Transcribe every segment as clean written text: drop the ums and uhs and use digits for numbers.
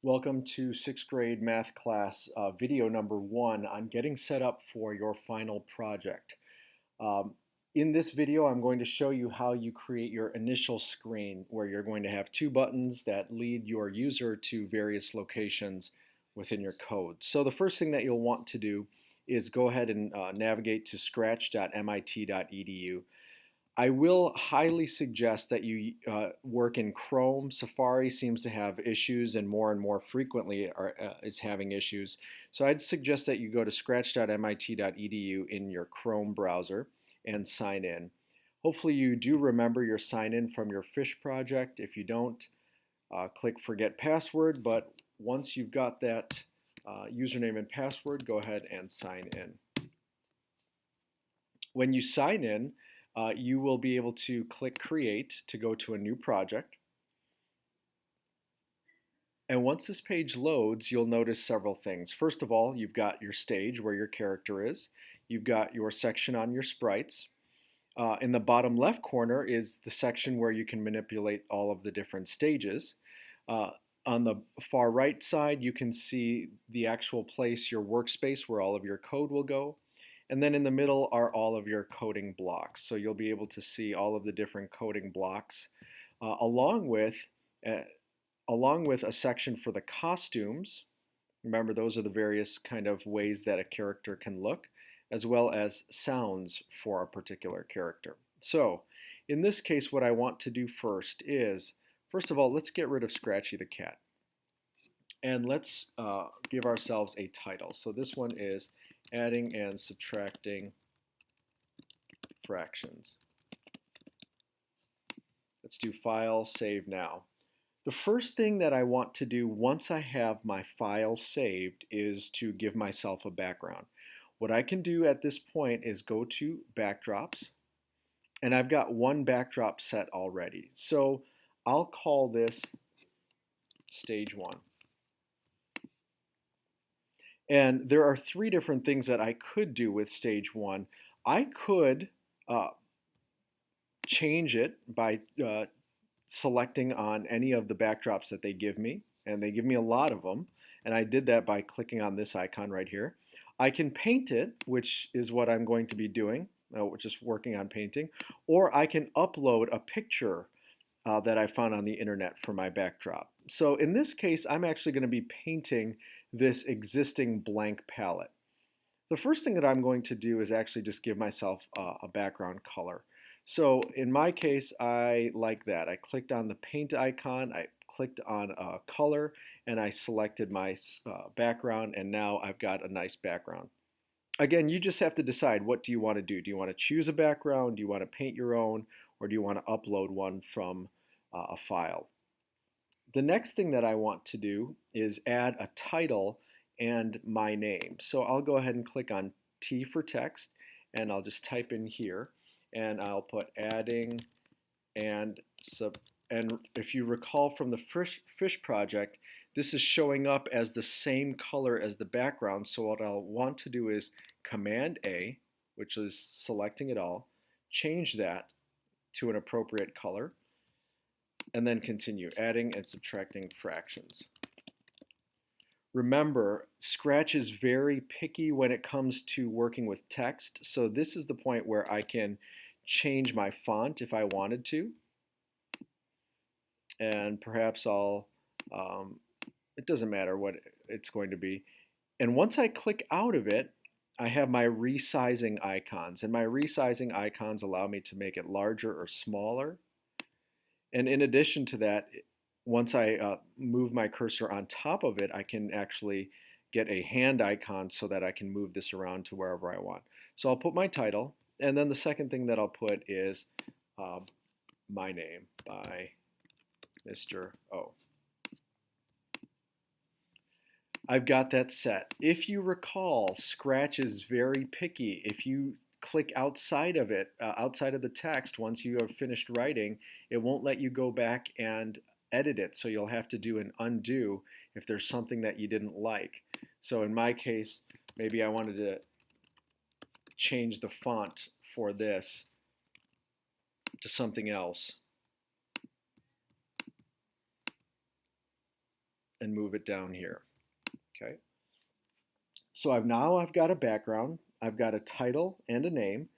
Welcome to sixth grade math class video number 1 on getting set up for your final project. Um, in this video, I'm going to show you how you create your initial screen where you're going to have two buttons that lead your user to various locations within your code. So the first thing that you'll want to do is go ahead and navigate to scratch.mit.edu. I will highly suggest that you work in Chrome. Safari seems to have issues and more frequently is having issues. So I'd suggest that you go to scratch.mit.edu in your Chrome browser and sign in. Hopefully you do remember your sign in from your fish project. If you don't, click forget password, but once you've got that username and password, go ahead and sign in. When you sign in, you will be able to click Create to go to a new project. And once this page loads, you'll notice several things. First of all, you've got your stage where your character is. You've got your section on your sprites. In the bottom left corner is the section where you can manipulate all of the different stages. On the far right side, you can see the actual place, your workspace, where all of your code will go. And then in the middle are all of your coding blocks. So you'll be able to see all of the different coding blocks, uh, along with uh, along with a section for the costumes. Remember, those are the various kind of ways that a character can look, as well as sounds for a particular character. So in this case, what I want to do first is, first of all, let's get rid of Scratchy the cat. And let's give ourselves a title. So this one is adding and subtracting fractions. Let's do File, Save Now. The first thing that I want to do once I have my file saved is to give myself a background. What I can do at this point is go to Backdrops, and I've got one backdrop set already. So I'll call this Stage 1. And there are three different things that I could do with Stage 1. I could change it by selecting on any of the backdrops that they give me, and they give me a lot of them, and I did that by clicking on this icon right here. I can paint it, which is what I'm going to be doing, just working on painting, or I can upload a picture that I found on the internet for my backdrop. So in this case, I'm actually going to be painting this existing blank palette. The first thing that I'm going to do is actually just give myself a background color. So in my case, I like that. I clicked on the paint icon, I clicked on color, and I selected my background, and now I've got a nice background. Again, you just have to decide, what do you want to do? Do you want to choose a background? Do you want to paint your own? Or do you want to upload one from a file? The next thing that I want to do is add a title and my name. So I'll go ahead and click on T for text, and I'll just type in here, and I'll put adding and if you recall from the fish project, this is showing up as the same color as the background. So what I'll want to do is Command A, which is selecting it all, change that to an appropriate color, and then continue adding and subtracting fractions. Remember, Scratch is very picky when it comes to working with text, so this is the point where I can change my font if I wanted to, and perhaps it doesn't matter what it's going to be. And once I click out of it, I have my resizing icons, and my resizing icons allow me to make it larger or smaller. And in addition to that, once I move my cursor on top of it, I can actually get a hand icon so that I can move this around to wherever I want. So I'll put my title, and then the second thing that I'll put is my name by Mr. O. I've got that set. If you recall, Scratch is very picky. If you click outside of it, outside of the text, once you have finished writing, it won't let you go back and edit it. So you'll have to do an undo if there's something that you didn't like. So in my case, maybe I wanted to change the font for this to something else. and move it down here. Okay. So I've got a background, I've got a title and a name.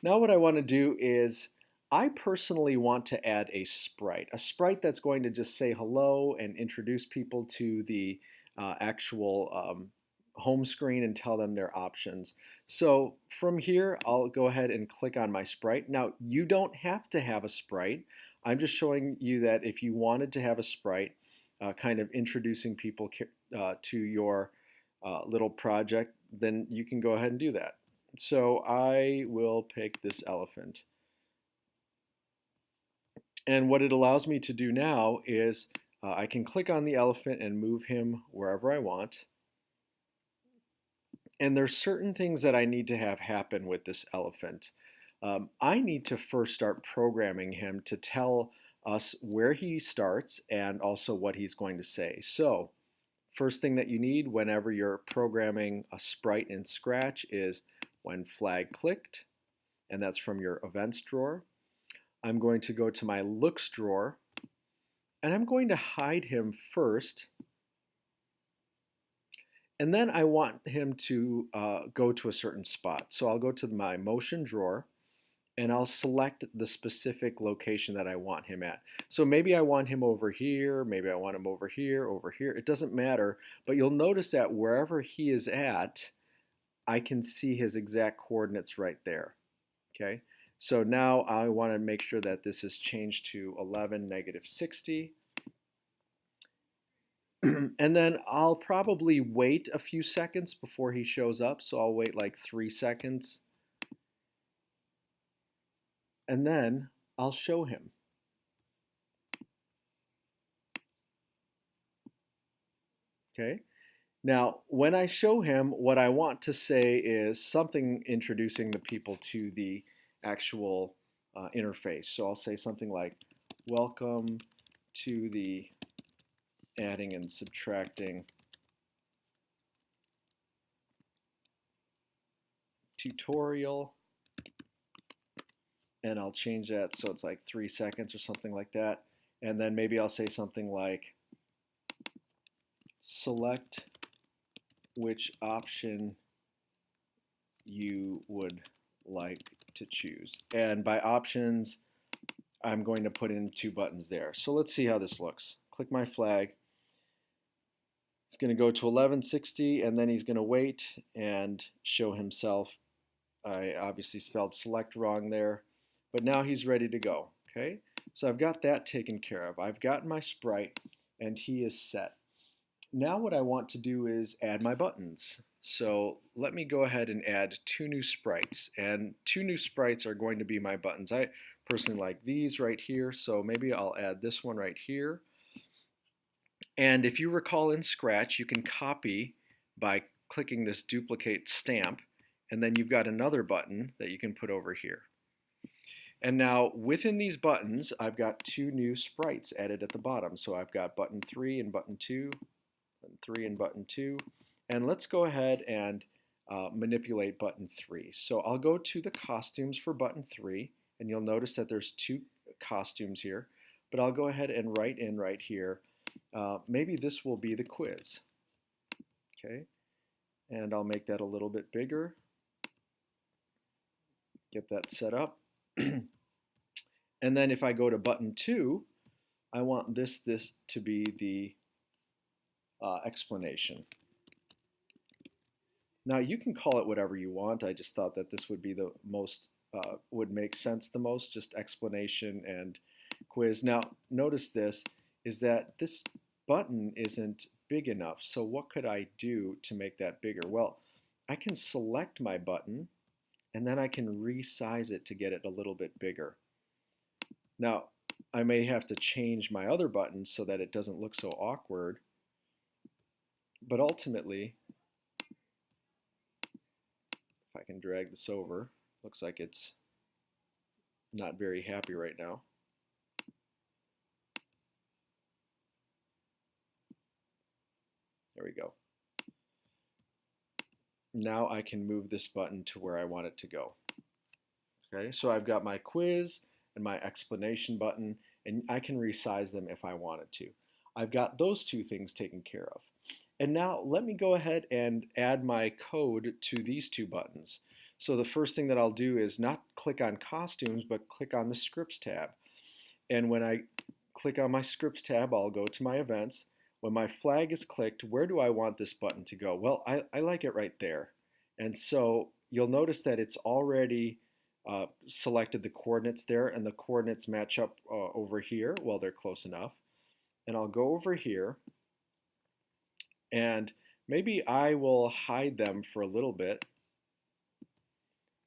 Now what I want to do is I personally want to add a sprite that's going to just say hello and introduce people to the actual home screen and tell them their options. So from here, I'll go ahead and click on my sprite. Now you don't have to have a sprite. I'm just showing you that if you wanted to have a sprite, kind of introducing people to your little project, then you can go ahead and do that. So I will pick this elephant. And what it allows me to do now is I can click on the elephant and move him wherever I want. And there's certain things that I need to have happen with this elephant. I need to first start programming him to tell us where he starts and also what he's going to say. So first thing that you need whenever you're programming a sprite in Scratch is when flag clicked, and that's from your events drawer. I'm going to go to my looks drawer, and I'm going to hide him first, and then I want him to go to a certain spot. So I'll go to my motion drawer, and I'll select the specific location that I want him at. So maybe I want him over here, maybe I want him over here, it doesn't matter, but you'll notice that wherever he is at, I can see his exact coordinates right there, okay? So now I want to make sure that this is changed to 11, -60. And then I'll probably wait a few seconds before he shows up. So I'll wait like 3 seconds. And then I'll show him. Okay. Now, when I show him, what I want to say is something introducing the people to the actual interface. So I'll say something like, welcome to the adding and subtracting tutorial. And I'll change that so it's like 3 seconds or something like that. And then maybe I'll say something like, select which option you would like to choose. And by options, I'm going to put in 2 buttons there. So let's see how this looks. Click my flag. It's going to go to 1160, and then he's going to wait and show himself. I obviously spelled select wrong there, but now he's ready to go. Okay, so I've got that taken care of. I've got my sprite, and he is set. Now what I want to do is add my buttons. So let me go ahead and add 2 new sprites, and 2 new sprites are going to be my buttons. I personally like these right here, so maybe I'll add this one right here. And if you recall in Scratch, you can copy by clicking this duplicate stamp, and then you've got another button that you can put over here. And now within these buttons, I've got 2 new sprites added at the bottom. So I've got button 3 and button 2, button 3 and button 2. And let's go ahead and manipulate button 3. So I'll go to the costumes for button 3, and you'll notice that there's 2 costumes here. But I'll go ahead and write in right here, maybe this will be the quiz. Okay, and I'll make that a little bit bigger. Get that set up. And then if I go to button 2, I want this to be the explanation. Now you can call it whatever you want. I just thought that this would be the most, would make sense the most, just explanation and quiz. Now notice this, is that this button isn't big enough. So what could I do to make that bigger? Well, I can select my button, and then I can resize it to get it a little bit bigger. Now, I may have to change my other buttons so that it doesn't look so awkward, but ultimately, if I can drag this over, looks like it's not very happy right now. There we go. Now I can move this button to where I want it to go. Okay, so I've got my quiz and my explanation button, and I can resize them if I wanted to. I've got those two things taken care of. And now let me go ahead and add my code to these two buttons. So the first thing that I'll do is not click on costumes, but click on the scripts tab. And when I click on my scripts tab, I'll go to my events. When my flag is clicked, where do I want this button to go? Well, I like it right there. And so you'll notice that it's already selected the coordinates there, and the coordinates match up over here. Well, they're close enough. And I'll go over here, and maybe I will hide them for a little bit,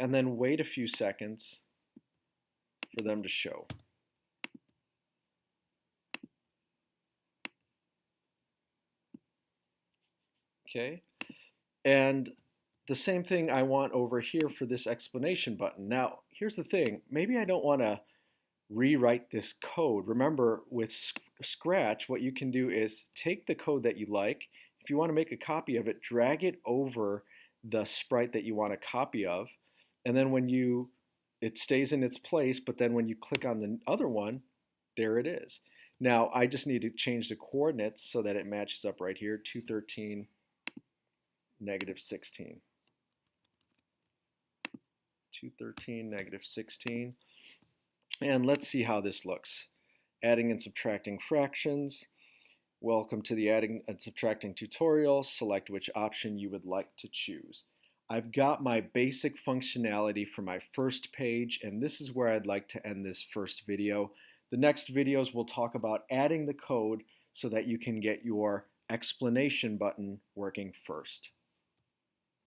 and then wait a few seconds for them to show. Okay, and the same thing I want over here for this explanation button. Now, here's the thing. Maybe I don't want to rewrite this code. Remember, with Scratch, what you can do is take the code that you like. If you want to make a copy of it, drag it over the sprite that you want a copy of. And then it stays in its place, but then when you click on the other one, there it is. Now, I just need to change the coordinates so that it matches up right here, 213, -16. 213, -16. And let's see how this looks. Adding and subtracting fractions. Welcome to the adding and subtracting tutorial. Select which option you would like to choose. I've got my basic functionality for my first page, and this is where I'd like to end this first video. The next videos will talk about adding the code so that you can get your explanation button working first.